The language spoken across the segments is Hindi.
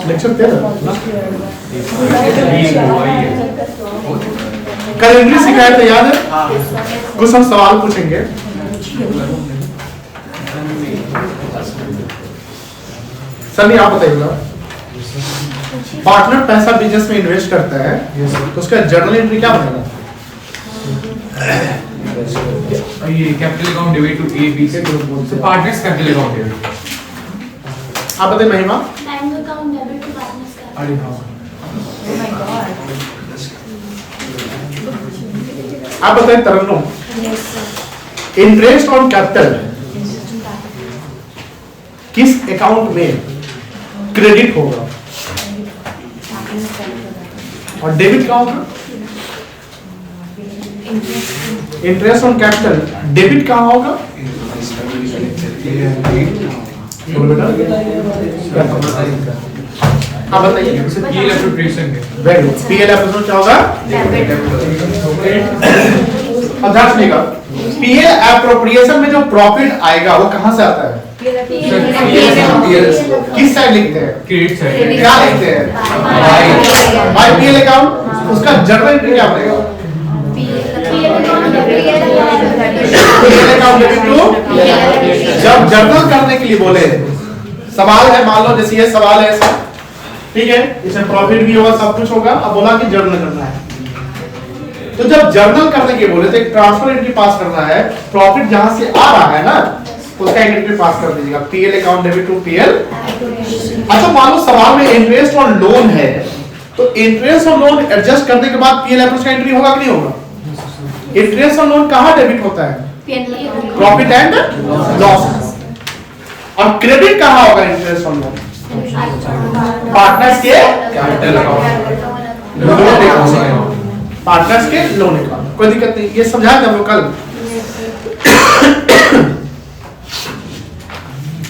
लेक्चर करेंटली सिखाया था, याद है? कुछ हम सवाल पूछेंगे। सनी आप बताइएगा, पार्टनर पैसा बिजनेस में इन्वेस्ट करता है तो उसका जर्नल एंट्री क्या बनेगा? ये capital account debit to A B से पार्टनर्स कैपिटल अकाउंट डेबिट। आप बताइए Mahima. Bank account debit to partners का। अरे हाँ, आप बताइए तरन्नुम। इंटरेस्ट ऑन कैपिटल किस अकाउंट में क्रेडिट होगा और डेबिट कहाँ होगा? इंटरेस्ट ऑन कैपिटल डेबिट कहाँ होगा? हाँ बताइए। पीएल एप्रोप्रिएशन के। Very good. पीएल एप्रोप्रिएशन क्या होगा? ध्यान सुनिएगा, पीएल एप्रोप्रिएशन में जो प्रॉफिट आएगा वो कहाँ से आता है? किस साइड लिखते हैं? Credit side. क्या लिखते हैं? By PL account. उसका जर्नल एंट्री क्या बनेगा? PL account debit to. जब जर्नल करने के लिए बोले, सवाल है, मान लो जैसे ये सवाल है ऐसा, ठीक है, इसमें प्रॉफिट भी होगा, सब कुछ होगा, अब बोला कि जर्नल करना है, तो जब जर्नल करने के बोले तो एक ट्रांसफर एंट्री पास करना है। प्रॉफिट जहां से आ रहा है ना उसका एंट्री पास कर दीजिएगा, PL account debit to PL. अच्छा मान लो सवाल में इंटरेस्ट ऑन लोन है, तो इंटरेस्ट ऑन लोन एडजस्ट करने के बाद पीएल अकाउंट का एंट्री होगा कि नहीं होगा? इंटरेस्ट ऑन लोन कहां डेबिट होता है? Profit and loss. और क्रेडिट कहां होगा इंटरेस्ट ऑन लोन? पार्टनर्स के कैपिटल अकाउंट। पार्टनर्स के लोन अकाउंट। कोई दिक्कत नहीं, ये समझाया था हम लोग कल।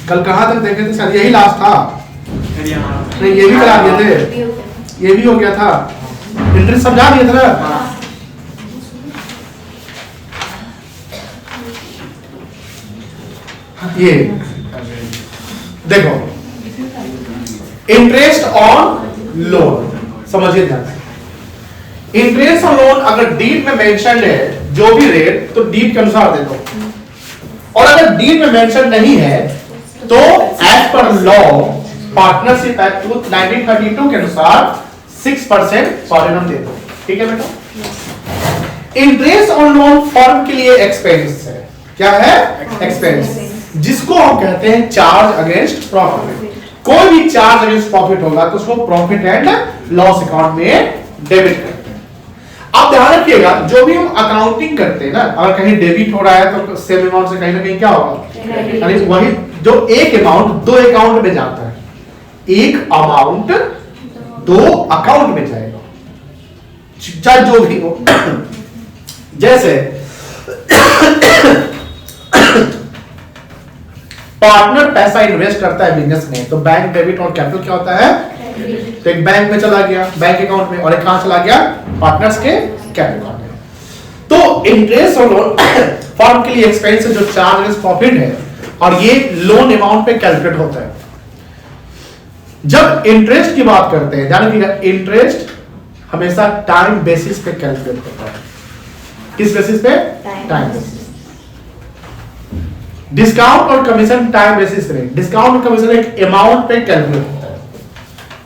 कल कहां तक देखे थे? शायद यही लास्ट था। नहीं ये भी करा दिए थे, ये भी हो गया था, इंटरेस्ट समझा दिए थे ना। ये देखो, इंटरेस्ट ऑन लोन समझिए ध्यान से। इंटरेस्ट ऑन लोन अगर डीड में मेंशन है जो भी रेट, तो डीड के अनुसार दे दो, और अगर डीड में मेंशन नहीं है तो as per law partnership act 1932 के अनुसार 6% सॉलिडम दे दो। ठीक है बेटा। इंटरेस्ट ऑन लोन फर्म के लिए एक्सपेंस है। क्या है? एक्सपेंस, जिसको हम कहते हैं चार्ज अगेंस्ट प्रॉफिट। कोई भी चार्ज अगेंस्ट प्रॉफिट होगा तो उसको प्रॉफिट एंड लॉस अकाउंट में डेबिट करते हैं। आप ध्यान रखिएगा, जो भी हम अकाउंटिंग करते हैं ना, अगर कहीं डेबिट हो रहा है तो सेम अमाउंट से कहीं ना कहीं क्या होगा? यानी वही जो एक अमाउंट दो अकाउंट में जाता है, एक अमाउंट दो अकाउंट में जाएगा, चाहे जो भी हो। जैसे पार्टनर पैसा इन्वेस्ट करता है बिजनेस में, तो बैंक डेबिट और कैपिटल क्या होता है? तो एक बैंक में चला गया, बैंक अकाउंट में, और एक कहां चला गया? पार्टनर्स के कैपिटल अकाउंट में। तो इंटरेस्ट और लोन फर्म के लिए एक्सपेंस है जो चार्ज अगेंस्ट प्रॉफिट है, और ये लोन अमाउंट पे कैलकुलेट होता है। जब इंटरेस्ट की बात करते हैं, ध्यान रखिएगा, इंटरेस्ट हमेशा टाइम बेसिस पे कैलकुलेट होता है। किस बेसिस पे? Time basis. डिस्काउंट और कमीशन टाइम बेसिस पे। डिस्काउंट और कमीशन एक अमाउंट पे कैलकुलेट होता है,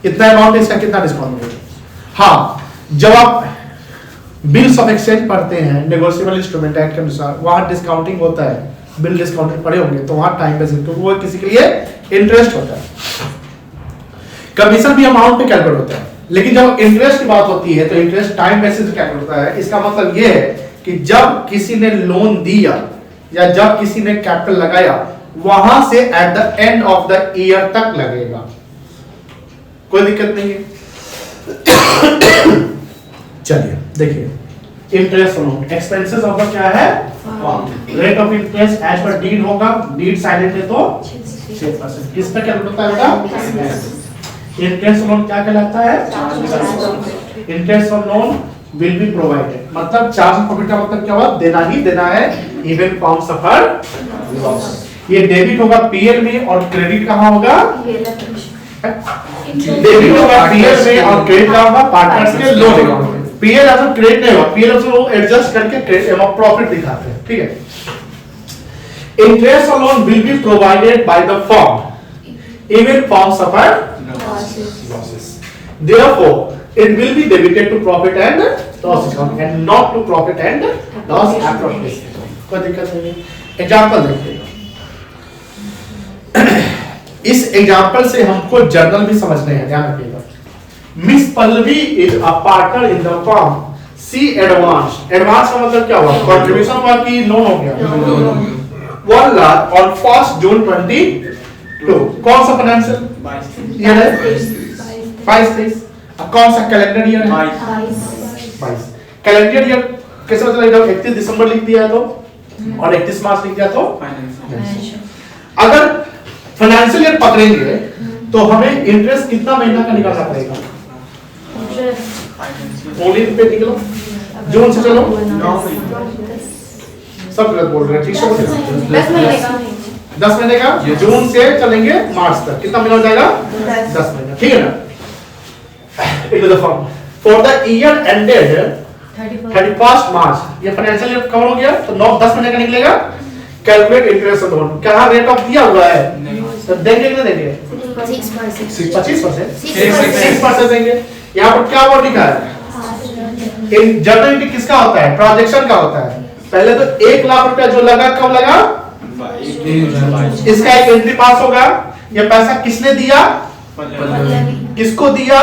इतना अमाउंट इसका कितना डिस्काउंट होगा। हाँ, जब आप बिल्स ऑफ एक्सचेंज पढ़ते हैं नेगोशिएबल इंस्ट्रूमेंट एक्ट के अनुसार, वहां डिस्काउंटिंग होता है, बिल डिस्काउंटेड पड़े होंगे, तो वहां टाइम बेसिस, क्योंकि वो किसी के लिए इंटरेस्ट होता है। कमीशन भी अमाउंट पे कैलकुलेट होता है, लेकिन जब इंटरेस्ट की बात होती है तो इंटरेस्ट टाइम बेसिस पे कैलकुलेट होता है। इसका मतलब ये है कि जब किसी ने लोन दिया या जब किसी ने कैपिटल लगाया, वहां से at the end of the year तक लगेगा, कोई दिक्कत नहीं है। चलिए देखिए, इंटरेस्ट लोन एक्सपेंसेस ऑफ क्या है? Rate of interest as per deed होगा, डीड साइलेंट है तो 6%। किस पे कैलकुलेट होता है बेटा? इंटरेस्ट लोन क्या कहलाता है? Interest on loan will be provided. मतलब चार्ज ऑफ प्रॉफिट का मतलब क्या हुआ? देना ही देना है, इवन फॉर्म सफर लॉस। ये डेबिट होगा पीएल में और क्रेडिट कहाँ होगा? डेबिट होगा पीएल में और क्रेडिट कहाँ होगा? पार्टनर्स के लोन अकाउंट में। पीएल अब क्रेडिट नहीं होगा, पीएल वो एडजस्ट करके प्रॉफिट दिखाते हैं, ठीक है। Interest on loan will be provided by the firm even form suffer losses. Therefore, it will be debited to profit and loss account and not to profit and loss appropriation. कोई दिक्कत नहीं है। एग्जाम्पल देखते हैं। इस एग्जाम्पल से हमको जर्नल भी समझने हैं, ध्यान रखिएगा। Miss Pallavi is a partner in the firm she advance. Advance का मतलब क्या हुआ? कंट्रीब्यूशन हुआ कि लोन हो गया? 1 लाख ऑन 1 जून 22। कौन सा फाइनेंशियल ईयर है? 22। कौन सा कैलेंडर ईयर है? 22। कैलेंडर ईयर कैसे मतलब इधर 31 दिसंबर लिख दिया तो और 31 मार्च लिख दिया तो अगर फाइनेंशियल ईयर पकड़ेंगे तो हमें इंटरेस्ट कितना महीना का निकालना पड़ेगा? ओनली पे निकलो, जून से चलो, सब गलत बोल रहे हैं, ठीक है? 10 महीने का, जून से चलेंगे मार्च तक, कितना महीना हो जाएगा? 10 महीना, ठीक है ना? Into the form for the year ended 31st मार्च, ये फाइनेंशियल ईयर कवर हो गया तो 10 महीने का निकलेगा। कैलकुलेट इंटरेस्ट लोन, क्या रेट ऑफ दिया हुआ है तो देंगे कि नहीं देंगे? 25%, 6% देंगे। यहाँ पर क्या वर्ड लिखा है? इन जर्नल किसका होता है? ट्रांजैक्शन का होता है। पहले तो 1 लाख रुपया जो लगा कब लगा? इसका एक एंट्री पास होगा। ये पैसा किसने दिया? किसको दिया?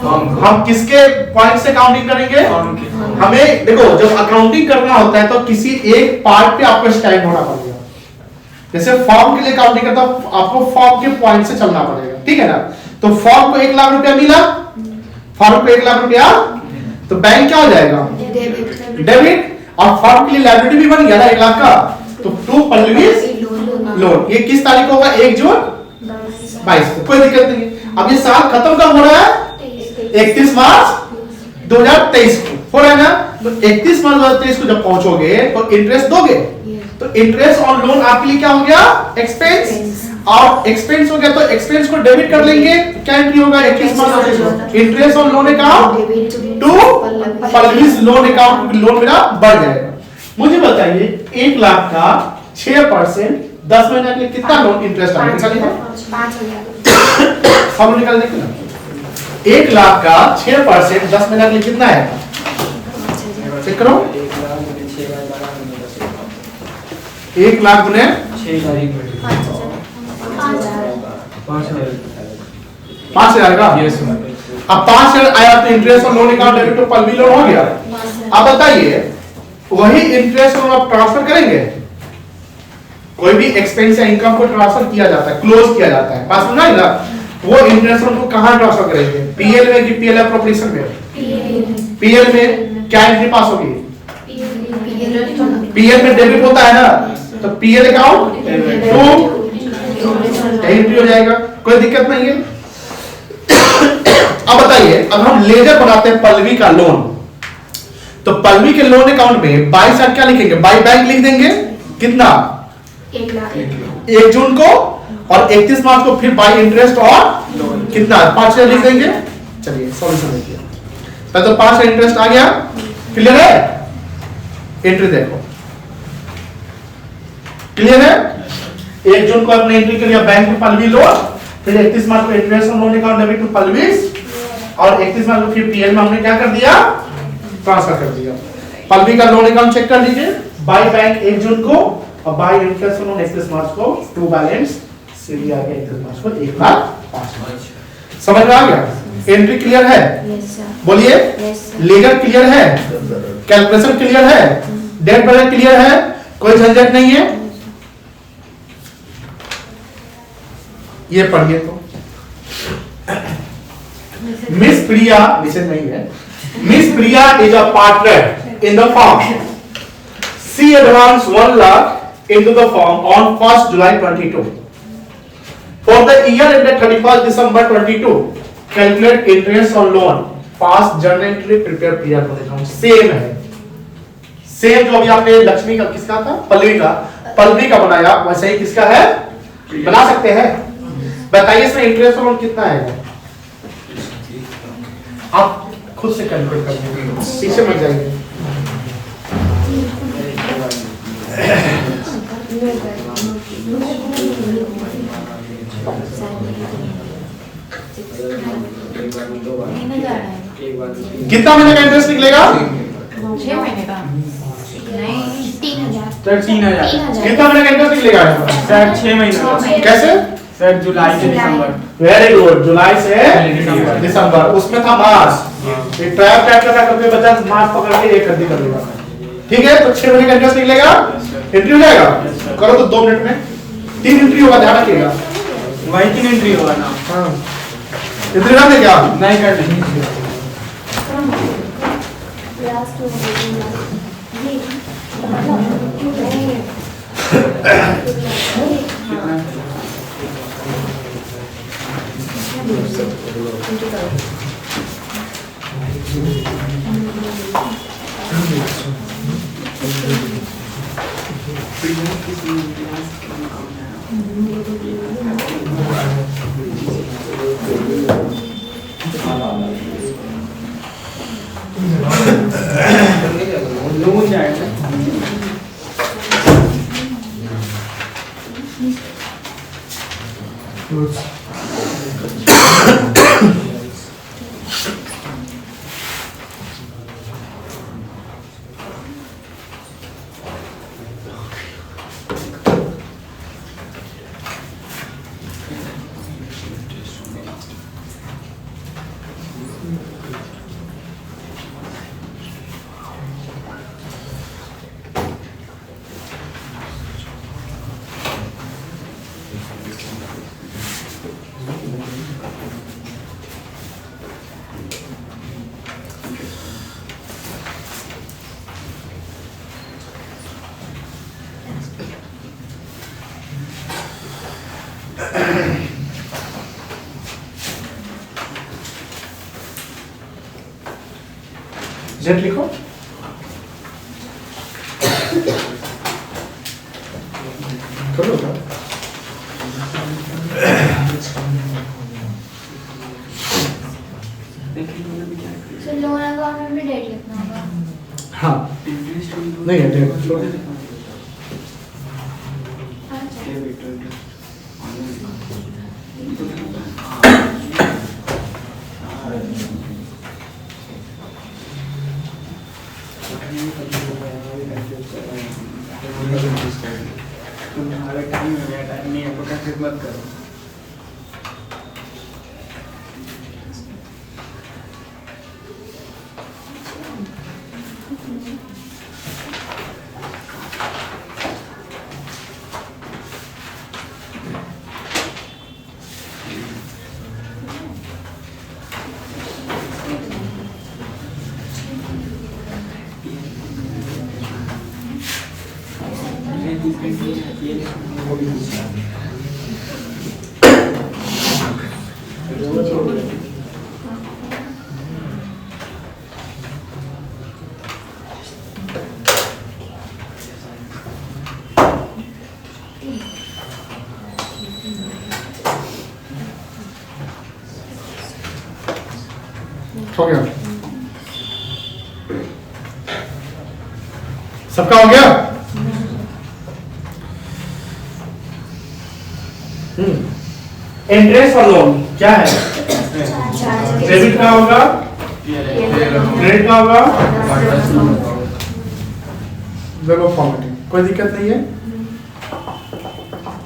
हम किसके पॉइंट से काउंटिंग करेंगे? हमें देखो, जब अकाउंटिंग करना होता है तो किसी एक पार्ट पे आपको स्टैंड होना पड़ेगा। जैसे फॉर्म के लिए काउंटिंग करता हूं, आपको फॉर्म के पॉइंट से चलना पड़ेगा, ठीक है ना? तो फॉर्म को 1 लाख रुपया मिला, फॉर्म को 1 लाख रुपया, तो बैंक क्या हो जाएगा? डेबिट। और फॉर्म के लिए लायबिलिटी भी बन गया ना 1 लाख का, तो टू पल्लवीज लोन। ये किस तारीख को होगा? 1 जून 22 को। कोई दिक्कत नहीं। अब ये साल खत्म कब हो रहा है? 31 मार्च 2023 को हो रहा है ना? तो 31 मार्च 2023 को जब पहुंचोगे तो इंटरेस्ट दोगे। तो इंटरेस्ट ऑन लोन आपके लिए क्या हो गया? एक्सपेंस। और एक्सपेंस हो गया तो एक्सपेंस को डेबिट कर लेंगे। क्या एंट्री होगा? 21 मार्च 2023 को interest on loan account to Pallavi's loan account, loan मेरा बढ़ जाएगा। मुझे बताइए 1 लाख का 6% 10 महीने के लिए कितना लोन इंटरेस्ट आएगा? 5000। हम निकाल देंगे ना। 1 लाख का 6% 10 महीने के लिए कितना आएगा? चेक करो। 1 लाख गुने 5000 का। अब 5000 आया तो इंटरेस्ट और loan account debit to Pallavi loan हो गया। अब बताइए वही इंटरेस्ट लोन आप ट्रांसफर करेंगे? कोई भी एक्सपेंस या इनकम को ट्रांसफर किया जाता है, क्लोज किया जाता है, पास होना है ना? वो इंटरेस्ट लोन को कहां ट्रांसफर करेंगे? पीएल में कि पीएल एप्रोप्रिएशन में? पीएल में क्या एंट्री पास होगी? पीएल में डेबिट होता है ना, तो पीएल अकाउंट एंट्री हो जाएगा, कोई दिक्कत नहीं है। अब बताइए, अब हम लेजर बनाते हैं पल्लवी का लोन, तो पल्लवी के लोन अकाउंट में बाई साइड क्या लिखेंगे? बाई बैंक लिख देंगे। कितना? 1 जून को और 31 मार्च को फिर बाई इंटरेस्ट और कितना? 5000 लिख देंगे। चलिए सॉल्यूशन देखिए। तो 5000 इंटरेस्ट आ गया, क्लियर है? एंट्री देखो, क्लियर है? 1 जून को आपने एंट्री कर लिया बैंक में पल्लवी लोन, फिर 31 मार्च को interest on loan account debit to Pallavi's, और 31 मार्च को फिर पीएल में हमने क्या कर दिया? ट्रांसफर कर दिया। पल्लवी का लोन अकाउंट चेक कर लीजिए, बाय बैंक 1 जून को और बाय इंटरेस्ट ऑन 31 मार्च को, टू बैलेंस सीधी आ गया 31 मार्च को 1,05,000। समझ में आ गया? एंट्री क्लियर है? बोलिए। लेजर क्लियर है? कैलकुलेशन क्लियर है? डेट बजट क्लियर है? कोई झंझट नहीं है? ये पढ़िए तो। मिस प्रिया, मिसेज नहीं है, Miss Priya is a partner in the firm. She advance 1 lakh into the firm on 1st July 22. For the year ended 31st December 22, calculate interest on loan past journal entry prepare period को दिखाऊं, सेम है। सेम जो अभी आपने लक्ष्मी का किसका था, पल्लवी का बनाया, वैसे ही किसका है बना सकते हैं। बताइए इसमें इंटरेस्ट अमाउंट कितना आएगा, आप खुद से कैलकुलेट कर लीजिए, पीछे मत जाइए। कितना महीने का इंटरेस्ट निकलेगा, 6 महीने का नहीं 3000 सर 3000 कितना महीने का इंटरेस्ट निकलेगा सर 6 महीने कैसे, सर जुलाई से दिसंबर। वेरी गुड, जुलाई से दिसंबर, उसमें था मार्च, एक ट्रैप टाइप का करके बचा, मार्च पकड़ के एक कर देगा, ठीक है। तो 6 महीने का इंटरेस्ट निकलेगा, एंट्री हो जाएगा, करो तो 2 मिनट में 3 एंट्री होगा, ध्यान रखिएगा। वही 3 एंट्री होगा ना, हाँ इतने ना दे क्या नहीं कर देंगे। लास्ट लोन जाएगा जेट लिखो, करो क्या? सर लोन अकाउंट में भी डेट लिखना होगा। हाँ नहीं है डेट, छोड़ दीजिए। तुम्हारा टाइम हो गया, टाइम नहीं है, पक्का खिदमत करो। हो गया, सबका हो गया। इंटरेस्ट और लोन क्या है, डेबिट का होगा, क्रेडिट का होगा, वेब ऑफ फॉर्मेटिंग, कोई दिक्कत नहीं है,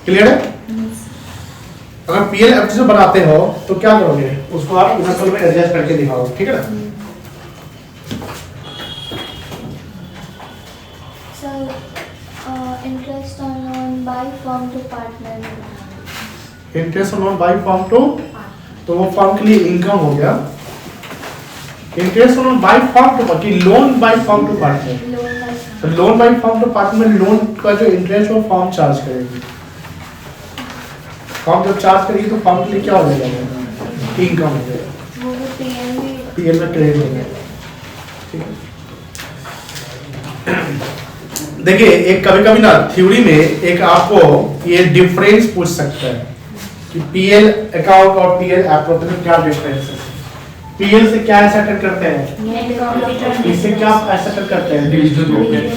क्लियर है। अगर पीएल एफ बनाते हो तो क्या करोगे, उसको आप नकल में एडजस्ट करके दिखाओ, ठीक है ना। Sir interest on loan by firm to partner, interest on loan by firm to, तो वो फर्म के लिए इनकम हो गया। Interest on loan by firm to, कि loan by firm to partner, loan by तो loan by firm to partner में लोन का जो इंटरेस्ट वो फर्म चार्ज करेगी। फर्म जब चार्ज करेगी तो फर्म के लिए क्या हो जाएगा, इनकम हो जाएगा। वो पीएल में पीएल में क्रेडिट हो जाएगा। ठीक है, देखिए एक कभी कभी ना थ्योरी में एक आपको ये डिफरेंस पूछ सकता है कि पीएल अकाउंट और पीएल अकाउंट में क्या डिफरेंस है। पीएल से क्या एसेट करते हैं, इससे क्या एसेट करते हैं,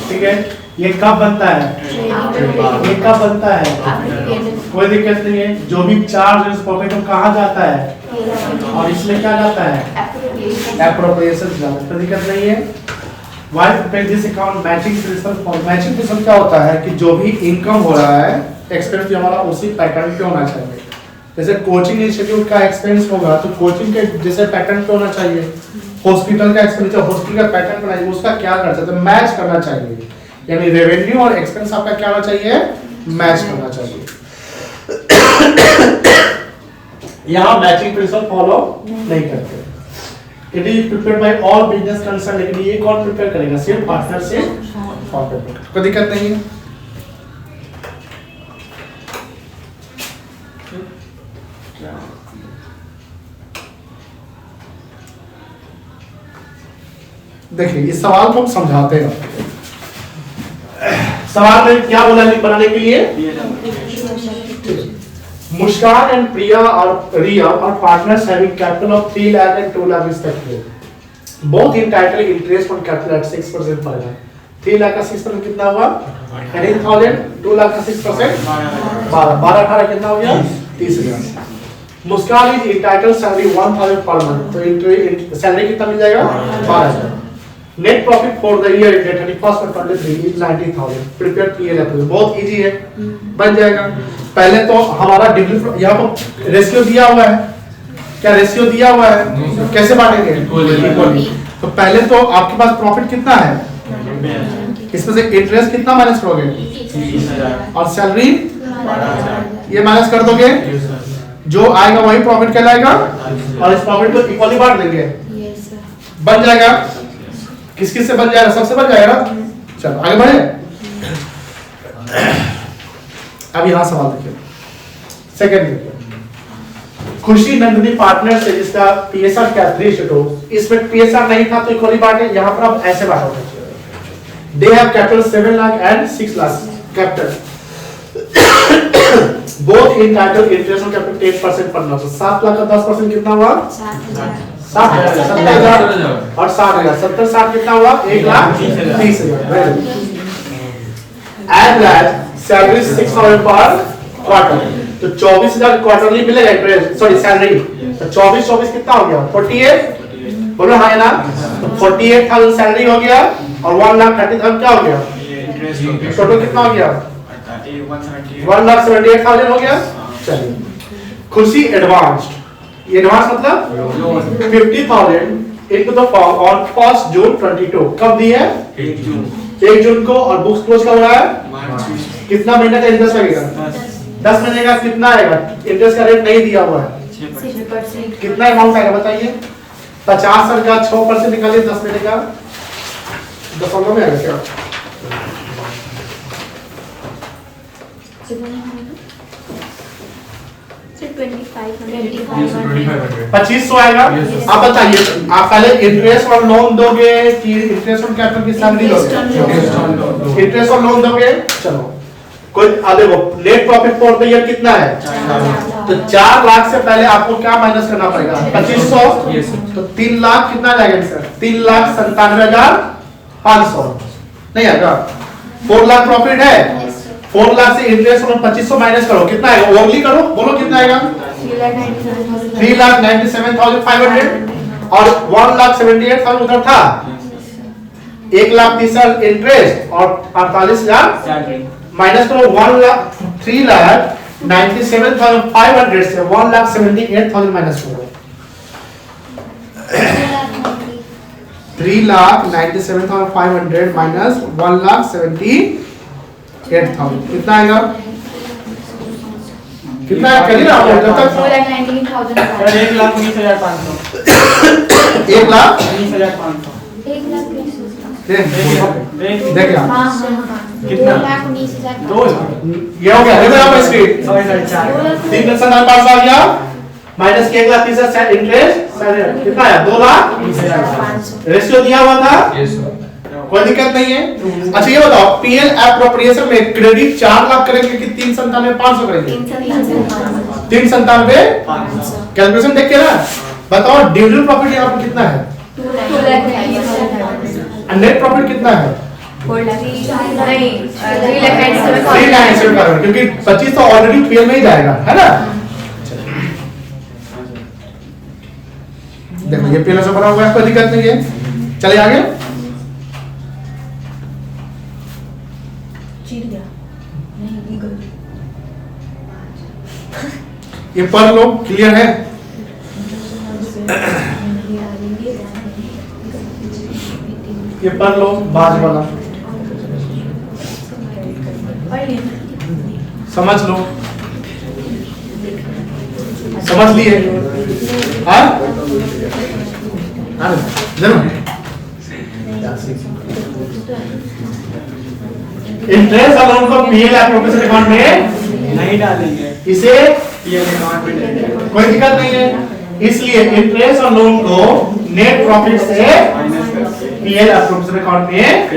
ठीक है। ये कब बनता है, ये कब बनता है, कोई दिक्कत नहीं है। जो भी चार्ज पॉकेट में कहाँ जाता है, और इसमें क्या जाता है, एप्रोप्रिएशन जाता है, कोई दिक्कत नहीं है। Why prepare this account matching principal for matching principal क्या होता है कि जो भी इनकम हो रहा है एक्सपेंस भी हमारा उसी पैटर्न पे होना चाहिए। जैसे कोचिंग इंस्टीट्यूट का एक्सपेंस होगा तो कोचिंग के जैसे पैटर्न पे होना चाहिए। हॉस्पिटल का एक्सपेंडिचर हॉस्पिटल का पैटर्न पे होना, उसका क्या खर्चा तो मैच करना चाहिए, यानी रेवेन्यू और एक्सपेंस आपका क्या होना चाहिए, मैच करना चाहिए। यहाँ मैचिंग प्रिंसिपल फॉलो नहीं करते। It is prepared by all business concerned, लेकिन ये कौन प्रिपेयर करेगा, सिर्फ पार्टनरशिप फॉर्म पेपर, कोई दिक्कत नहीं है। देखिए इस सवाल को हम समझाते हैं। सवाल में क्या बोला बनाने के लिए, मुस्कान एंड प्रिया और रिया और partners having capital of 3 lakh and 2 lakh respectively, both entitled interest on capital eight 6% पर annum। 3 लाख का 6% कितना हुआ 18,000, 2 लाख का 6% 12 18 कितना हो गया 30,000। मुस्कान is entitled salary 1,000 per month, तो सैलरी कितना मिल जाएगा 12,000। Net profit for the year ended 31/23 is 90,000। Prepare PL approval बहुत इजी है, बन जाएगा। पहले तो हमारा डिग्री यहाँ पर रेशियो दिया हुआ है, क्या रेशियो दिया हुआ है, कैसे बांटेंगे इक्वली। तो पहले तो आपके पास प्रॉफिट कितना है, इसमें से इंटरेस्ट कितना माइनस करोगे और सैलरी ये माइनस कर दोगे, जो आएगा वही प्रॉफिट कहलाएगा और इस प्रॉफिट को इक्वली बांट देंगे, बन जाएगा। किस किस से बन जाएगा, सबसे बन जाएगा। चलो आगे बढ़े। अब यहां सवाल देखिए, सेकंड देखिए, खुशी नंदिनी पार्टनर से जिसका पीएसआर क्या 3:2, इसमें पीएसआर नहीं था तो इक्वली बांटे, यहां पर आप ऐसे बांटोगे। They have capital 7 lakh and 6 lakh capital, both in title interest on capital 8% per annum। 7 lakh का 10% कितना हुआ 70,000 और 60,000, 70 60 कितना हुआ 1,30,000। एंड दैट सैलरी 6,000 पर क्वार्टर, तो 24,000 क्वार्टरली मिलेगा इंटरेस्ट, सॉरी सैलरी। तो 24 कितना हो गया 48, बोलो हाँ ना, तो 48,000 सैलरी हो गया और 1,30,000 क्या हो गया टोटल कितना हो गया 1,78,000 हो गया। चलिए खुशी एडवांस्ड, एडवांस मतलब 50,000 इनटू द फॉर्म ऑन 1 जून 22, कब दी है 1 जून को, और बुक्स क्लोज कब हो रहा है, कितना महीने का इंटरेस्ट लगेगा 10 महीने का, कितना आएगा, इंटरेस्ट का रेट नहीं दिया हुआ है, 6%, कितना अमाउंट आएगा बताइए, 50,000 का 6% निकालिए 10 महीने का 10 में आएगा क्या, 2,500 आएगा। आप बताइए आप पहले इंटरेस्ट और लोन दोगे कि इंटरेस्ट और कैपिटल की सैलरी दोगे, इंटरेस्ट और लोन दोगे। चलो कोई देखो net profit for the year कितना है, तो 4 लाख से पहले आपको क्या माइनस करना पड़ेगा 2,500, तो 3 लाख कितना जाएगा सर 3,97,500 नहीं आएगा। 4 लाख प्रॉफिट है, 4 लाख से इंटरेस्ट और 2,500 माइनस करो, कितना आएगा ओवरली करो, बोलो कितना आएगा 3,97,500 और 1,78,000 उधर था, 1,30,000 इंटरेस्ट और 48,000 माइनस करो 3,97,500 से 1,78,000 माइनस करो, 3,97,500 माइनस 1,78,000 कितना आएगा, कितना करिए ना आप जब तक 1,19,500 देखिए कितना ये हो गया देखो स्पीड 3,97,500 आ गया माइनस के 1,30,000 इंटरेस्ट कितना आया 2,20,000 रेशियो दिया हुआ था, Yes, sir. कोई दिक्कत नहीं है। अच्छा ये बताओ पीएल एप्रोप्रिएशन में क्रेडिट 4 लाख करेंगे कि 397,500 करेंगे? 397 कैलकुलेशन देख के ना बताओ डिविडेंड प्रॉफिट यहाँ पर कितना है, नेट प्रॉफिट कितना है? 3,97 करोड़, क्योंकि 25 तो ऑलरेडी पीएल में ही जाएगा है ना। देखो ये पीएल से बना हुआ है, कोई दिक्कत नहीं है। चलिए आगे। ये पर लो, क्लियर है? ये पर लो बाज वाला समझ लो, समझ लिए? हाँ जरूर। इंटरेस्ट अमाउंट को पीएल एप्रोप्रिएशन अकाउंट में नहीं डालेंगे, इसे पीएल अकाउंट में डालेंगे। कोई दिक्कत नहीं है, इसलिए इंटरेस्ट और लोन को नेट प्रॉफिट से माइनस करके पीएल एप्रोप्रिएशन अकाउंट में,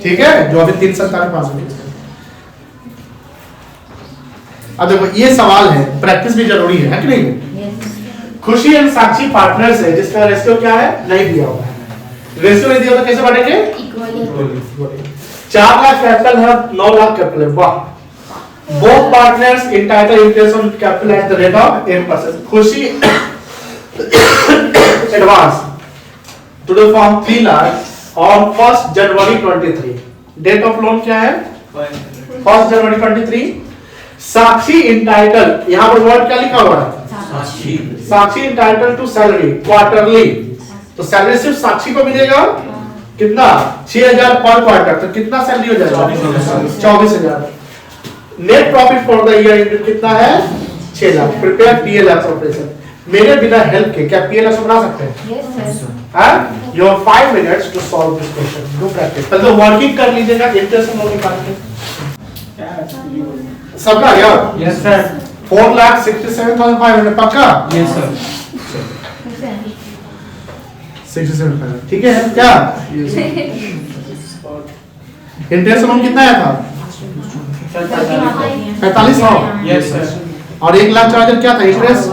ठीक है, जो अभी 397,500। अब देखो ये सवाल है, प्रैक्टिस भी जरूरी है कि नहीं? खुशी एंड साक्षी पार्टनर्स है जिसका रेशियो क्या है, नहीं दिया हुआ है। रेशियो नहीं दिया तो कैसे बांटेंगे? 4 लाख कैपिटल है, 9 लाख कैपिटल है, वाह। Both partners entitled interest on capital at the rate of 8%. खुशी advance to the firm 3 lakh on 1st January 23. Date of loan क्या है? 1st January 23. साक्षी entitled, यहाँ पर वर्ड क्या लिखा हुआ है? साक्षी entitled to salary quarterly. तो सैलरी सिर्फ साक्षी को मिलेगा कितना? 6,000 पर क्वार्टर। तो कितना सैलरी हो जाएगा? 24,000। Net profit for the year कितना है? 6 लाख। Prepare PL appropriation. मेरे बिना हेल्प के क्या पीएल एप्रोप्रिएशन बना सकते हैं? हाँ? You have 5 minutes to solve this question. Do practice. पहले वर्किंग कर लीजिएगा, इंटरेस्ट हम लोग निकाल के। सबका गया? Yes, sir. 4,67,500 पक्का? Yes, sir. 67,500 ठीक है क्या? इंटरेस्ट अमाउंट कितना आया था? 45,000। Yes, sir. और 1,04,000 क्या था इंटरेस्ट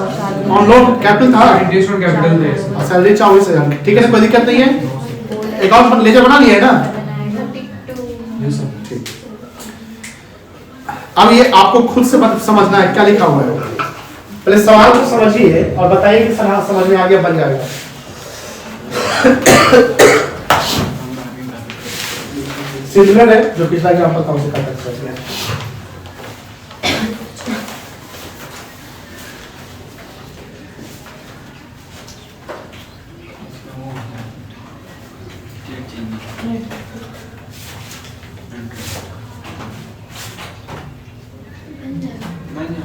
ऑन लोन कैपिटल था, Interest on capital है। और सैलरी 24,000। ठीक है, कोई दिक्कत नहीं है। अकाउंट लेजर बना लिया है ना? Yes, sir. ठीक। अब ये आपको खुद से समझना है क्या लिखा हुआ है। पहले सवाल को समझिए और बताइए कि समझ में आ गया, बन जाएगा। सिमिलर है जो पिछला एग्जांपल था उसे कर सकते हैं।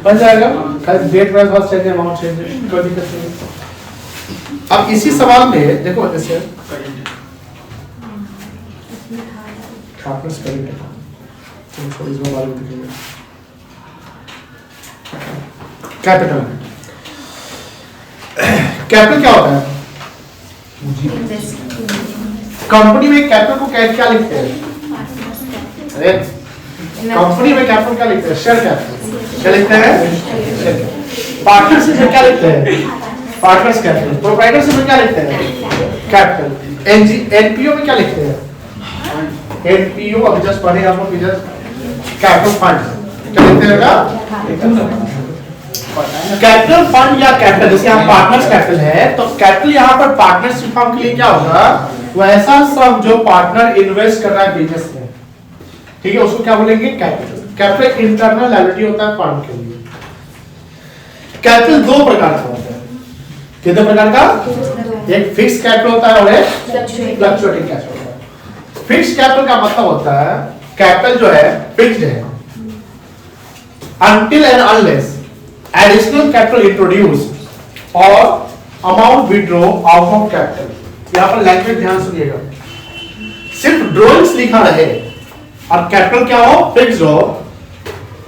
बन जाएगा, खाली डेट वाइज बस चाहिए, अमाउंट चाहिए, कोई दिक्कत नहीं। अब इसी सवाल में देखो जैसे वापस करेंगे तो इसमें बारे में देखेंगे। कैपिटल, कैपिटल क्या होता है? कंपनी में कैपिटल को क्या लिखते हैं? अरे कंपनी में कैपिटल क्या लिखते हैं? Share capital. क्या लिखते हैं? पार्टनरशिप में क्या लिखते हैं? Partners capital. प्रोप्राइटरशिप में क्या लिखते हैं? कैपिटल। एनपीओ में क्या लिखते हैं? एनपीओ अभी जस्ट पढ़े आप लोग, कैपिटल फंड। क्या लिखते हैं? कैपिटल फंड या कैपिटल, जैसे यहाँ पार्टनर्स कैपिटल है तो कैपिटल यहाँ पर पार्टनरशिप फर्म के लिए क्या होगा? वो ऐसा सब जो पार्टनर इन्वेस्ट कर रहा है बिजनेस में, ठीक है, उसको क्या बोलेंगे? कैपिटल। कैपिटल इंटरनल लायबिलिटी होता है फर्म के लिए। कैपिटल दो प्रकार का होता है। कितने प्रकार का? एक फिक्स कैपिटल होता है और एक फ्लक्चुएटिंग कैपिटल होता है। फिक्स कैपिटल का मतलब होता है कैपिटल जो है फिक्स्ड है, until and unless additional capital introduced or amount withdraw out of capital। यहाँ पर लैंग्वेज ध्यान सुनिएगा, सिर्फ ड्रॉइंग्स लिखा रहे और कैपिटल क्या हो? फिक्स्ड हो।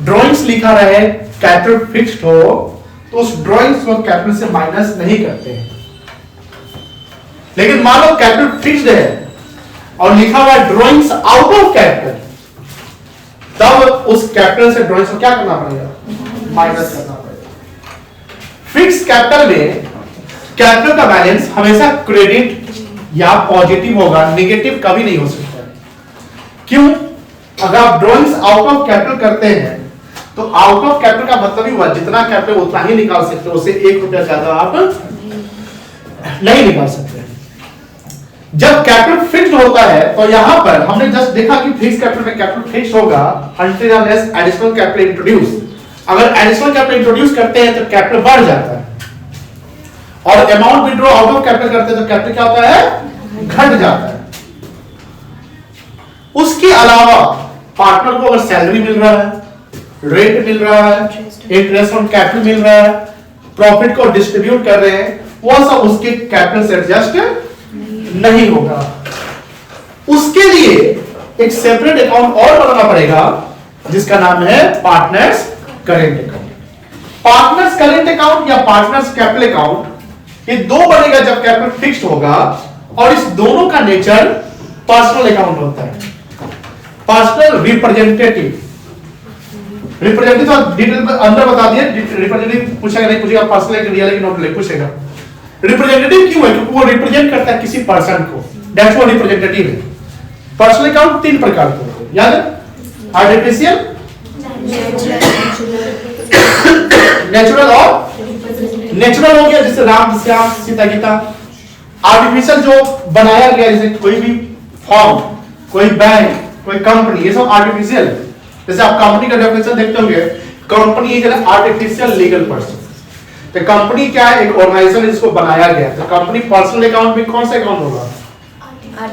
ड्रॉइंग्स लिखा रहे, कैपिटल फिक्स्ड हो, तो उस ड्राइंग्स को कैपिटल से माइनस नहीं करते हैं। लेकिन मान लो कैपिटल फिक्स्ड है और लिखा हुआ है ड्राइंग्स आउट ऑफ कैपिटल, तब उस कैपिटल से ड्राइंग्स को क्या करना पड़ेगा? माइनस करना पड़ेगा। फिक्स कैपिटल में कैपिटल का बैलेंस हमेशा क्रेडिट या पॉजिटिव होगा, नेगेटिव कभी नहीं हो सकता। क्यों? अगर आप ड्राइंग्स आउट ऑफ कैपिटल करते हैं तो आउट ऑफ कैपिटल का मतलब ही हुआ जितना कैपिटल उतना ही निकाल सकते हो, उससे 1 रुपया ज्यादा आप नहीं निकाल सकते। जब कैपिटल फिक्स्ड होता है तो यहां पर हमने जस्ट देखा कि फिक्स कैपिटल में कैपिटल फिक्स होगा until unless additional capital introduce. अगर एडिशनल कैपिटल इंट्रोड्यूस करते हैं तो कैपिटल बढ़ जाता है, और amount withdraw out of capital करते हैं तो कैपिटल क्या होता है? घट जाता है। उसके अलावा पार्टनर को अगर सैलरी मिल रहा है, रेंट मिल रहा है, इंटरेस्ट ऑन कैपिटल मिल रहा है, प्रॉफिट को डिस्ट्रीब्यूट कर रहे हैं, वो सब उसके कैपिटल से एडजस्ट नहीं होगा। उसके लिए एक सेपरेट अकाउंट और बनाना पड़ेगा जिसका नाम है partners current account. Partners current account या पार्टनर्स कैपिटल अकाउंट, ये दो बनेगा जब कैपिटल फिक्स्ड होगा, और इस दोनों का नेचर पर्सनल अकाउंट होता है। पर्सनल रिप्रेजेंटेटिव तो डिटेल अंदर बता दिए, रिप्रेजेंटेटिव पूछेगा नहीं पूछेगा, पर्सनल है कि रियल है कि नॉट रियल पूछेगा। रिप्रेजेंटेटिव क्यों है? क्योंकि वो रिप्रेजेंट करता है किसी पर्सन को, दैट्स व्हाट रिप्रेजेंटेटिव है। पर्सनल अकाउंट 3 प्रकार के होते हैं, याद है? आर्टिफिशियल, नेचुरल और नेचुरल हो गया जैसे राम, श्याम, सीता, गीता। आर्टिफिशियल जो बनाया गया, जैसे कोई भी फॉर्म, कोई बैंक, कोई कंपनी, ये सब आर्टिफिशियल है। जैसे आप कंपनी का डेफिनेशन देखते होंगे, company is an artificial legal person. तो कंपनी क्या है? एक ऑर्गेनाइजेशन है जिसको बनाया गया है। तो कंपनी पर्सनल अकाउंट में कौन सा अकाउंट होगा?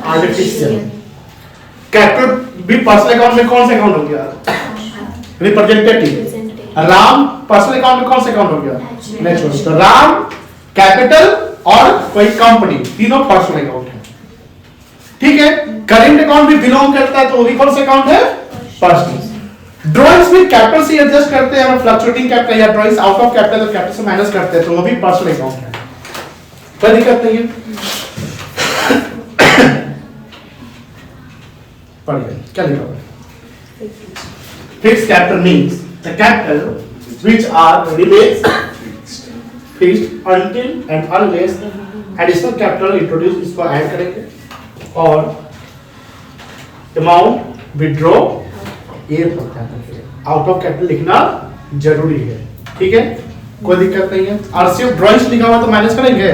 आर्टिफिशियल। कैपिटल भी पर्सनल अकाउंट में कौन सा अकाउंट हो गया? रिप्रेजेंटेटिव। राम पर्सनल अकाउंट में कौन सा अकाउंट हो गया? नेचुरल। तो राम, कैपिटल और कोई कंपनी, तीनों पर्सनल अकाउंट है। ठीक है? करेंट अकाउंट भी बिलोंग करता है, तो वो भी कौन सा अकाउंट है? पर्सनल। ड्राइंग्स भी कैपिटल से एडजस्ट करते हैं, हम फ्लक्चुएटिंग कैपिटल या ड्राइंग्स आउट ऑफ कैपिटल तो कैपिटल से माइनस करते हैं, तो वो भी पर्सनल अकाउंट है। कोई दिक्कत नहीं है। पढ़िए क्या लिखा हुआ है? Fixed capital means the capital which are remains fixed until and unless additional capital introduce, इसको ऐड करेंगे, और अमाउंट विड्रॉ ये आउट ऑफ कैपिटल लिखना जरूरी है। ठीक है? कोई दिक्कत नहीं है। और सिर्फ ड्राइंग्स लिखा हुआ तो माइनस करेंगे?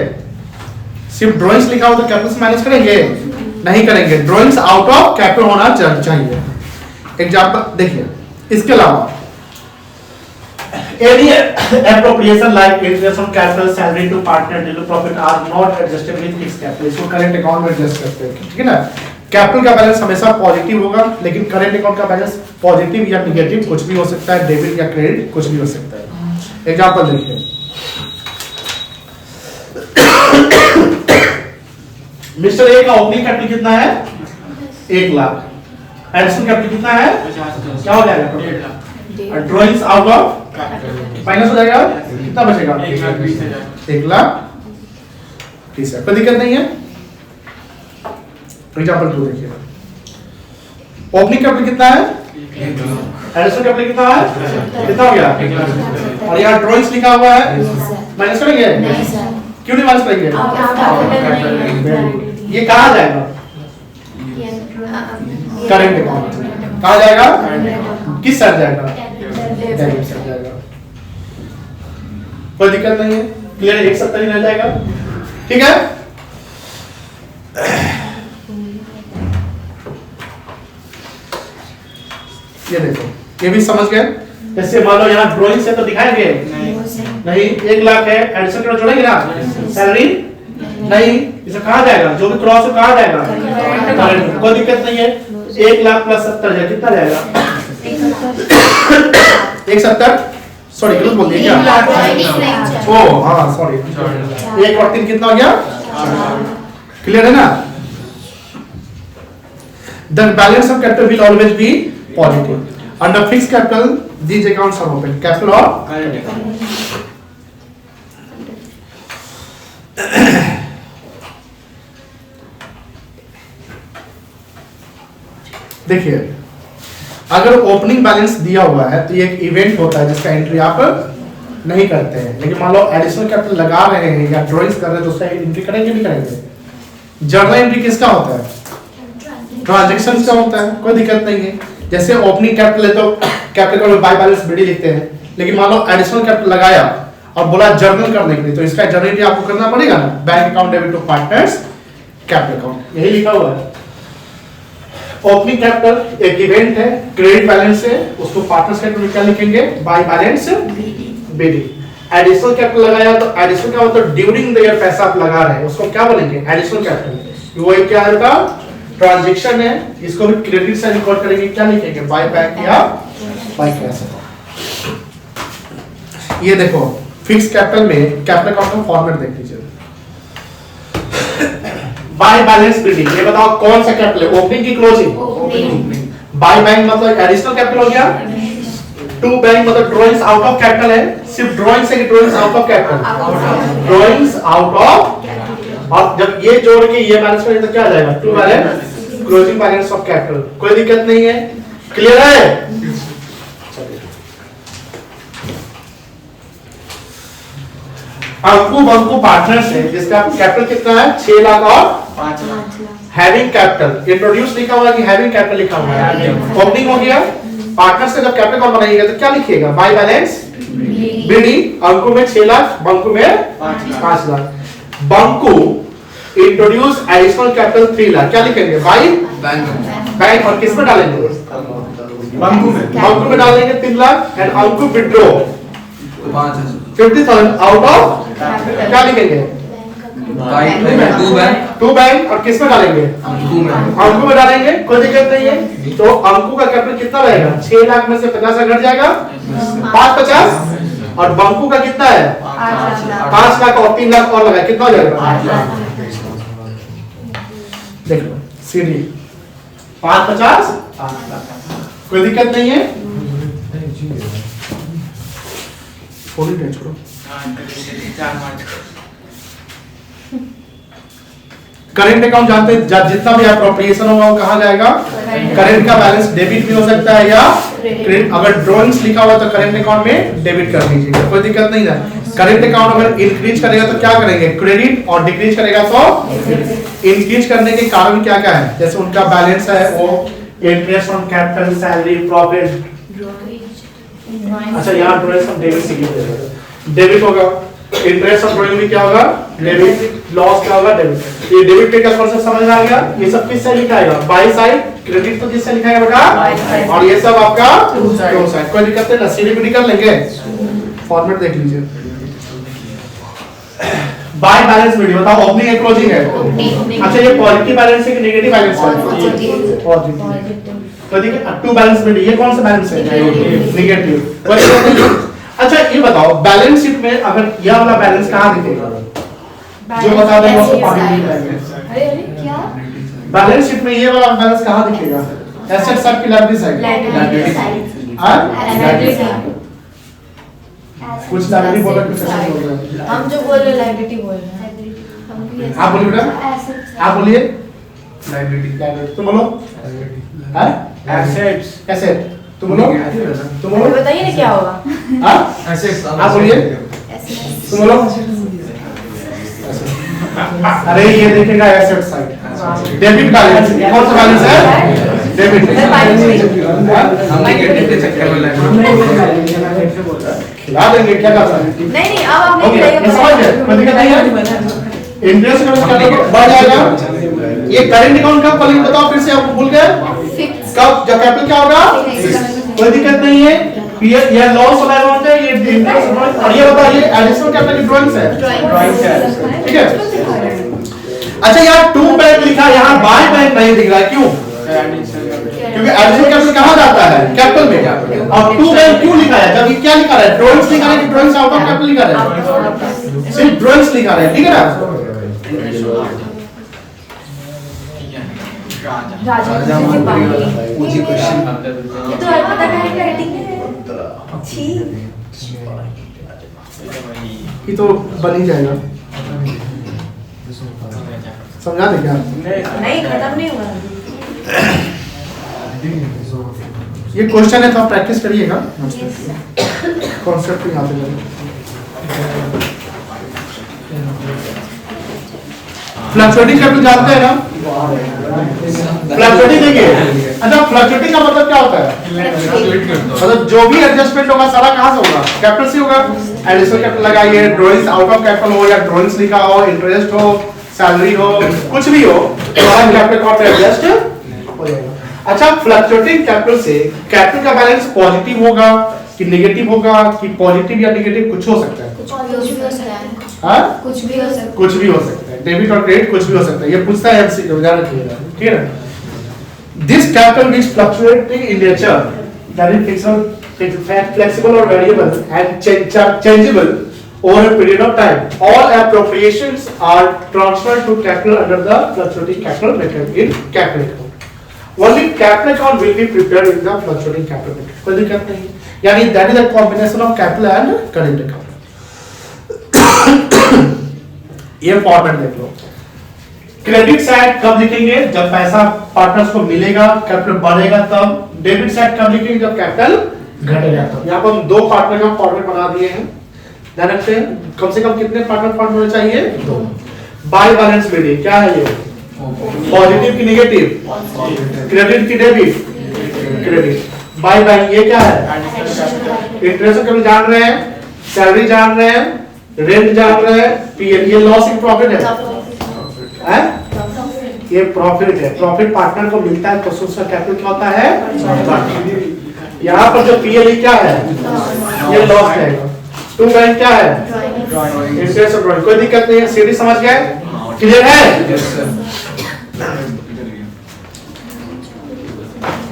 सिर्फ ड्राइंग्स लिखा हुआ तो कैपिटल से माइनस करेंगे? नहीं करेंगे। ड्राइंग्स आउट ऑफ कैपिटल होना चाहिए। एग्जांपल देखिए, इसके अलावा any appropriation like interest on capital, salary to partner, deal profit are not adjusted with fixed capital, इसको करंट अकाउंट में एडजस्ट करते हैं। ठीक है ना? कैपिटल का बैलेंस हमेशा पॉजिटिव होगा, लेकिन करंट अकाउंट का बैलेंस पॉजिटिव या नेगेटिव कुछ भी हो सकता है, डेबिट या क्रेडिट कुछ भी हो सकता है। एग्जांपल देखिए, मिस्टर ए का ओपनिंग कैपिटल कितना है? 1 लाख। एडिशनल कैपिटल कितना है? क्या हो जाएगा? ड्राइंग्स आउट ऑफ माइनस हो जाएगा, कितना बचेगा? 1,20,000। कोई दिक्कत नहीं है। एग्जांपल 2 देखिए, ओपनिंग कैपिटल कितना है? एडिशनल कैपिटल कितना है? कितना हो गया? और यहाँ ड्राइंग्स लिखा हुआ है, माइनस करेंगे? क्यों नहीं माइनस करेंगे? ये कहाँ जाएगा? Current account. कहाँ जाएगा? किस साइड जाएगा? डेबिट साइड जाएगा। कोई दिक्कत नहीं है। क्लियर? 170 ही रह जाएगा। ठीक है? ये देखो, ये भी समझ गए? जैसे मान लो यहाँ ड्राइंग से तो दिखाएंगे नहीं, 1 लाख है, एडिशन के जोड़ेंगे ना, सैलरी नहीं, इसे कहाँ जाएगा? जो भी क्रॉस है कहाँ जाएगा? कोई दिक्कत नहीं है। 1 लाख प्लस 70 जाए, कितना जाएगा? 170। सॉरी गलत बोल दिया क्या? ओ हाँ सॉरी, 1 और 3 कितना हो गया? क्लियर है ना? The balance of capital will always be positive. Under fixed capital, these accounts are open. Capital or देखिए अगर ओपनिंग बैलेंस दिया हुआ है तो ये एक इवेंट होता है जिसका एंट्री आप नहीं करते हैं, लेकिन मान लो एडिशनल कैपिटल लगा रहे हैं या ड्राइंग्स कर रहे हैं तो उसका एंट्री करेंगे नहीं करेंगे। जर्नल एंट्री किसका होता है? ट्रांजैक्शंस का होता है, कोई दिक्कत नहीं है। जैसे ओपनिंग कैपिटल है तो कैपिटल में बाय बैलेंस बीडी लिखते हैं, लेकिन मान लो एडिशनल कैपिटल लगाया और बोला जर्नल करने के लिए तो इसका जर्नल एंट्री आपको करना पड़ेगा ना, bank account debit to partners capital account, यही लिखा हुआ है। ओपनिंग कैपिटल एक इवेंट है, क्रेडिट बैलेंस है, उसको पार्टनर्स कैपिटल में क्या लिखेंगे? By balance BD. Additional capital लगाया तो एडिशनल क्या होता है? ड्यूरिंग द ईयर पैसा आप लगा रहे हैं उसको क्या बोलेंगे? Additional capital. वो क्या होगा? ट्रांजैक्शन है, इसको भी क्रेडिट से रिकॉर्ड करेंगे, क्या लिखेंगे? बाय बैंक या बाय कैश। ये देखो फिक्स कैपिटल में कैपिटल अकाउंट का फॉर्मेट देख लीजिए। बाय बैलेंस बीडी, ये बताओ कौन सा कैपिटल है? ओपनिंग की क्लोजिंग? बाय बैंक मतलब एडिशनल कैपिटल हो गया, टू बैंक मतलब ड्राइंग्स आउट ऑफ कैपिटल है, सिर्फ ड्राइंग्स है कि drawings out of capital? Drawings out of, और जब ये जोड़ के ये बैलेंस करें तो क्या आ जाएगा? To balance closing balance of capital. कोई दिक्कत नहीं है, क्लियर है? अंकु बंकु पार्टनर्स है जिसका कैपिटल कितना है? 6 लाख और 5 लाख। हैविंग कैपिटल, इंट्रोड्यूस लिखा हुआ है कि हैविंग कैपिटल लिखा हुआ है? ओपनिंग हो गया। पार्टनर्स का जब कैपिटल अकाउंट बनाइएगा तो क्या लिखिएगा? Bye balance BD. अंकु में 6 लाख, बंकु में 5 lakh. Banku introduce additional capital 3 lakh, क्या लिखेंगे? By bank. और किस में डालेंगे? बंकु में डालेंगे 3 lakh. And Anku withdraw 50,000 out of, क्या लिखेंगे? To bank. और किस में डालेंगे? अंकु में डालेंगे, कोई दिक्कत नहीं है। तो अंकु का कैपिटल कितना रहेगा? 6 लाख में से 50 घट जाएगा, 550। और बंकु का कितना है? 5 लाख और 3 लाख और लगाए, कितना हो जाएगा? देख लो सीधी 550, कोई दिक्कत नहीं है। थोड़ी देर छोड़ो। करेंट अकाउंट जानते हैं, जितना भी अप्रोप्रिएशन होगा वो कहाँ जाएगा? करेंट का बैलेंस डेबिट भी हो सकता है या क्रेडिट। अगर ड्रॉइंग्स लिखा हुआ तो करेंट अकाउंट में डेबिट कर दीजिएगा, कोई दिक्कत नहीं है। करेंट अकाउंट अगर इंक्रीज करेगा तो क्या करेंगे? क्रेडिट, और डिक्रीज करेगा तो इंक्रीज करने के कारण क्या क्या है? जैसे उनका बैलेंस है वो interest on capital, salary, profit. अच्छा यहाँ ड्रॉइंग्स ऑन डेबिट डेबिट होगा, इंटरेस्ट ऑन ड्रॉइंग में क्या होगा? डेबिट। लॉस क्या होगा? डेबिट। ये डेबिट पे का कॉन्सेप्ट समझ आ गया? ये सब किससे लिखाएगा? By side. क्रेडिट तो किससे लिखाएगा बेटा? और ये सब आपका टू साइड। कोई दिक्कत नहीं ना, सीडीपी कर लेंगे। फॉर्मेट देख लीजिए। बाय बैलेंस वीडियो बताओ, ओपनिंग है क्लोजिंग है? अच्छा ये पॉजिटिव बैलेंस है कि नेगेटिव बैलेंस है? पॉजिटिव। तो देखिए टू बैलेंस वीडियो, ये कौन सा बैलेंस है? नेगेटिव। अच्छा ये बताओ बैलेंस शीट में अगर यह वाला बैलेंस कहाँ दिखेगा? जो बता रहे हैं उसको पानी नहीं लाएंगे। क्या? बैलेंस शीट में ये वाला बैलेंस कहाँ दिखेगा? एसेट साइड की लायबिलिटी साइड? कुछ लायबिलिटी बोल रहे, कुछ एसेट बोल रहे। हम जो बोल रहे लायबिलिटी बोल रहे हैं। आप बोलिए बेटा, आप बोलिए। लायबिलिटी तुम बोलो। हाँ? एसेट्स। एसेट तुम बोलो। तुम बोलो। बताइए ना क्या होगा? हाँ? Assets, आप बोलिए। तुम बोलो। अरे ये देखेगा एसेट साइड, डेबिट बैलेंस। कौन सा बैलेंस है? डेबिट। खिला देंगे, क्या कर सकते हैं? नहीं अब आप नहीं ओके, खिलाइएगा। ये समझ गए? कोई दिक्कत नहीं है। इंटरेस्ट का बढ़ जाएगा। ये करंट अकाउंट का पहले बताओ फिर से, आपको भूल गए? कब जब कैपिटल क्या होगा? कोई दिक्कत नहीं है। ये लॉस वाला अमाउंट है, ये इंटरेस्ट। और ये बताइए एडिशनल कैपिटल की ड्राइंग्स है? ड्राइंग्स है। ठीक है। अच्छा यहाँ टू बैंक लिखा, यहाँ बाय बैंक नहीं दिख रहा है, क्यों? क्योंकि एडिशनल कैपिटल कहाँ जाता है? कैपिटल में। और टू बैंक क्यों लिखा है? जब ये क्या लिखा है? ड्राइंग्स लिखा है कि ड्राइंग्स आउट ऑफ कैपिटल लिखा है? सिर्फ ड्राइंग्स लिखा है, ठीक है ना? राजा पूछी क्वेश्चन। ये तो पता नहीं है राइटिंग है। छी ये तो बन ही जाएगा। समझा दे क्या? नहीं खत्म नहीं हुआ। ये क्वेश्चन है तो आप प्रैक्टिस करिएगा Yes. कॉन्सेप्ट यहाँ पे फ्लक्चुएटिंग कैपिटल जानते हैं ना? फ्लक्चुएटिंग देखिए, अच्छा फ्लक्चुएटिंग का मतलब क्या होता है? Calculate कर दो। मतलब जो भी एडजस्टमेंट होगा सारा कहाँ से होगा? कैपिटल से होगा। एडिशनल कैपिटल लगाइए, ड्रॉइंग्स आउट ऑफ कैपिटल हो या ड्रॉइंग्स लिखा हो, इंटरेस्ट हो, सैलरी हो, कुछ भी हो, तो हमारा कैपिटल अकाउंट में एडजस्ट हो जाएगा। अच्छा फ्लक्चुएटिंग कैपिटल से कैपिटल का बैलेंस पॉजिटिव होगा कि नेगेटिव होगा कि पॉजिटिव या नेगेटिव कुछ हो सकता है। कुछ भी हो सकता है। हाँ? कुछ भी हो सकता है। कुछ भी हो सकता है, डेबिट और क्रेडिट कुछ भी हो सकता है। ये पूछता है एमसीक्यू, ध्यान रखिएगा, ठीक है? This capital is fluctuating in nature, that is flexible or variable and changeable over a period of time. All appropriations are transferred to capital under the fluctuating capital method in capital account. Only capital account will be prepared with the fluctuating capital method. कोई दिक्कत नहीं, यानी that is a combination of capital and current account. ये फॉर्मेट देख लो। क्रेडिट साइड कब लिखेंगे? जब पैसा पार्टनर्स को मिलेगा, कैपिटल बढ़ेगा तब। डेबिट साइड कब लिखेंगे? जब कैपिटल घटेगा तब। यहाँ पर हम दो पार्टनर का फॉर्मेट बना दिए हैं, ध्यान रखते हैं। कम से कम कितने पार्टनर फंड होने चाहिए? दो। बाय बैलेंस रीडिंग क्या है ये? पॉजिटिव की नेगेटिव? क्रेडिट की डेबिट? क्रेडिट। बाय बैलेंस ये क्या है? इंटरेस्ट कभी जान रहे हैं, सैलरी जान रहे हैं, रेंट जान रहे हैं, पीएल। ये लॉस इन प्रॉफिट है, ये प्रॉफिट है। प्रॉफिट पार्टनर को मिलता है तो उसका कैपिटल क्या होता है? यहाँ पर जो पीएल क्या है? ये लॉस है। टू बैंक क्या है? इंटरेस्ट और ड्रॉइंग। कोई दिक्कत नहीं है, सीढ़ी समझ गए? क्लियर है?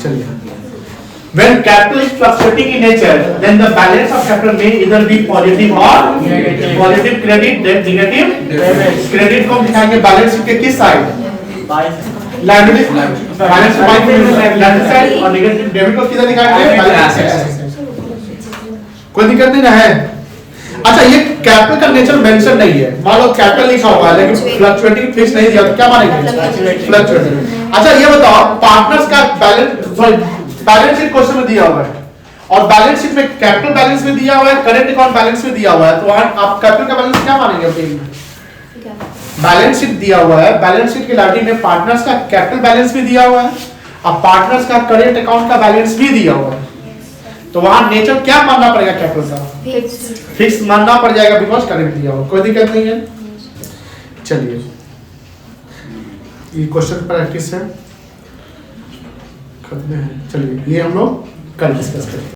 चलिए। When capital is fluctuating in nature, then the balance of capital may either be positive or negative. Positive credit, then negative debit. Credit को हम दिखाएंगे बैलेंस शीट के किस साइड? लायबिलिटी बैलेंस साइड और नेगेटिव डेबिट को किधर दिखाएंगे? Balance side. कोई दिक्कत नहीं ना है? अच्छा ये कैपिटल का नेचर मेंशन नहीं है, मान लो कैपिटल लिखा हुआ है लेकिन फ्लक्चुएटिंग फिक्स नहीं दिया तो क्या मानेंगे? फ्लक्चुएटिंग। अच्छा ये बताओ पार्टनर्स का balance, sorry balance sheet question में दिया हुआ है और बैलेंस शीट में कैपिटल बैलेंस भी दिया हुआ है, करंट अकाउंट बैलेंस भी दिया हुआ है, तो आप कैपिटल का बैलेंस क्या मानेंगे? अपने बैलेंस शीट दिया हुआ है, बैलेंस शीट की लाइन में पार्टनर्स का कैपिटल बैलेंस भी दिया हुआ है, अब पार्टनर्स का करंट अकाउंट का बैलेंस भी दिया हुआ है, तो वहां नेचर क्या मानना पड़ेगा? कैपिटल का फिक्स मानना पड़ जाएगा बिकॉज करंट दिया हुआ। कोई दिक्कत नहीं है। चलिए ये क्वेश्चन प्रैक्टिस है, चलिए ये हम लोग कल डिस्कस करेंगे।